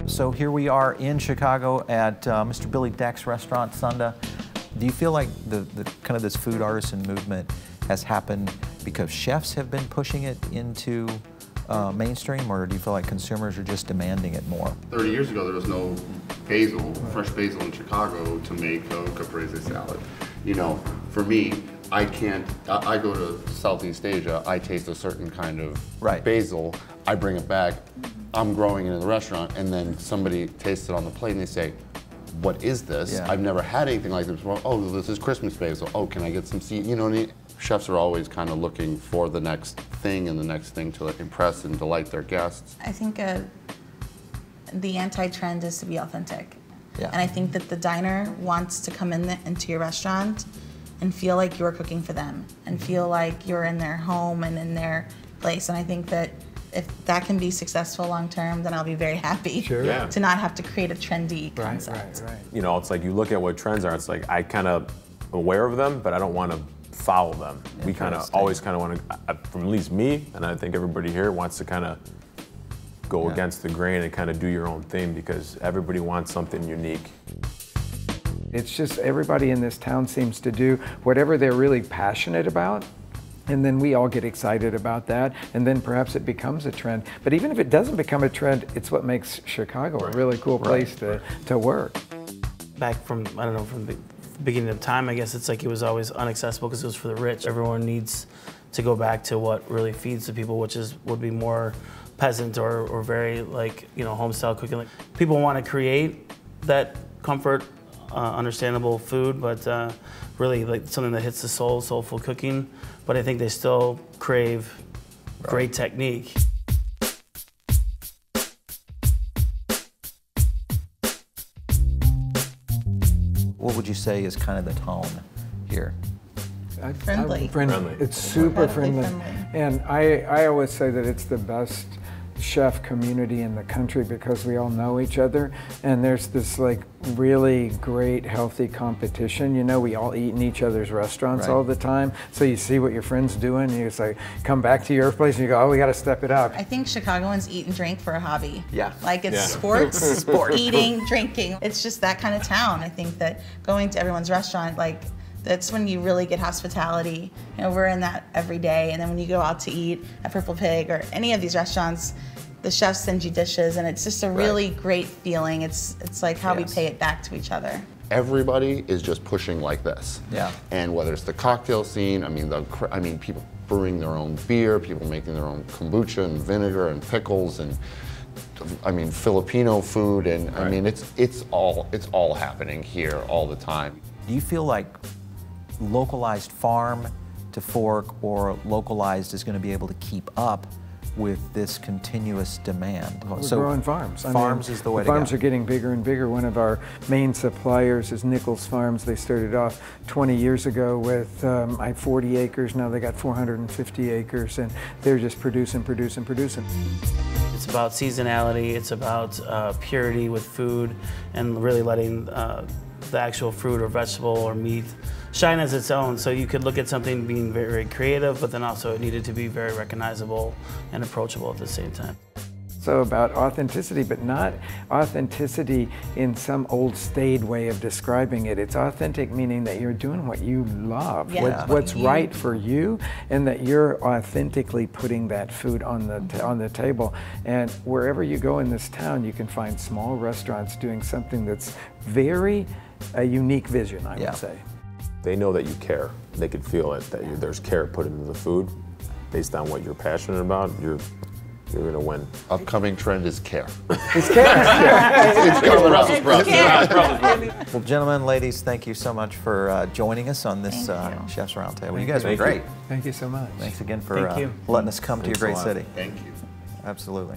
So here we are in Chicago at Mr. Billy Deck's restaurant, Sunda. Do you feel like the kind of this food artisan movement has happened because chefs have been pushing it into mainstream, or do you feel like consumers are just demanding it more? 30 years ago, there was no basil, fresh basil in Chicago to make a caprese salad. You know, for me, I go to Southeast Asia, I taste a certain kind of basil, I bring it back, I'm growing it in the restaurant, and then somebody tastes it on the plate and they say, what is this? Yeah. I've never had anything like this before. Oh, this is Christmas basil. Oh, can I get some seed? You know what I mean? Chefs are always kind of looking for the next thing and the next thing to impress and delight their guests. I think the anti-trend is to be authentic. Yeah. And I think that the diner wants to come into your restaurant and feel like you're cooking for them and feel like you're in their home and in their place. And I think that if that can be successful long term, then I'll be very happy to not have to create a trendy concept. Right. You know, it's like you look at what trends are, it's like I kind of aware of them, but I don't want to follow them. We kind of always kind of want to, from at least me, and I think everybody here wants to kind of go against the grain and kind of do your own thing because everybody wants something unique. It's just everybody in this town seems to do whatever they're really passionate about. And then we all get excited about that, and then perhaps it becomes a trend. But even if it doesn't become a trend, it's what makes Chicago a really cool place to work. Back from, I don't know, from the beginning of time, I guess it's like it was always unaccessible because it was for the rich. Everyone needs to go back to what really feeds the people, which would be more peasant or very like, you know, home style cooking. Like, people want to create that comfort, understandable food, but really like something that hits the soul, soulful cooking. But I think they still crave great technique. What would you say is kind of the tone here? Friendly. It's super friendly. And I always say that it's the best chef community in the country because we all know each other, and there's this like really great healthy competition. You know, we all eat in each other's restaurants all the time, so you see what your friend's doing and you just like come back to your place and you go, oh, we got to step it up. I think Chicagoans eat and drink for a hobby. Yeah. Like it's sports, eating, drinking. It's just that kind of town. I think that going to everyone's restaurant, like, that's when you really get hospitality. You know, we're in that every day. And then when you go out to eat at Purple Pig or any of these restaurants, the chefs send you dishes, and it's just a really great feeling. It's like how we pay it back to each other. Everybody is just pushing like this. Yeah. And whether it's the cocktail scene, I mean, people brewing their own beer, people making their own kombucha and vinegar and pickles, and I mean Filipino food, and I mean it's all happening here all the time. Do you feel like localized farm to fork or localized is going to be able to keep up with this continuous demand? We're growing farms. Farms is the way to go. Farms are getting bigger and bigger. One of our main suppliers is Nichols Farms. They started off 20 years ago with 40 acres. Now they got 450 acres, and they're just producing. It's about seasonality. It's about purity with food, and really letting the actual fruit or vegetable or meat shine as its own. So you could look at something being very, very creative, but then also it needed to be very recognizable and approachable at the same time. So about authenticity, but not authenticity in some old staid way of describing it. It's authentic meaning that you're doing what you love, what's right for you, and that you're authentically putting that food on the table. And wherever you go in this town, you can find small restaurants doing something that's very a unique vision, I would say. They know that you care. They can feel it, that there's care put into the food. Based on what you're passionate about, you're gonna win. Upcoming trend is care. It's care. It's Brussels sprouts. Well, gentlemen, ladies, thank you so much for joining us on this Chef's Roundtable. You guys were great. Thank you so much. Thanks again for letting us come to your great city. Thank you. Absolutely.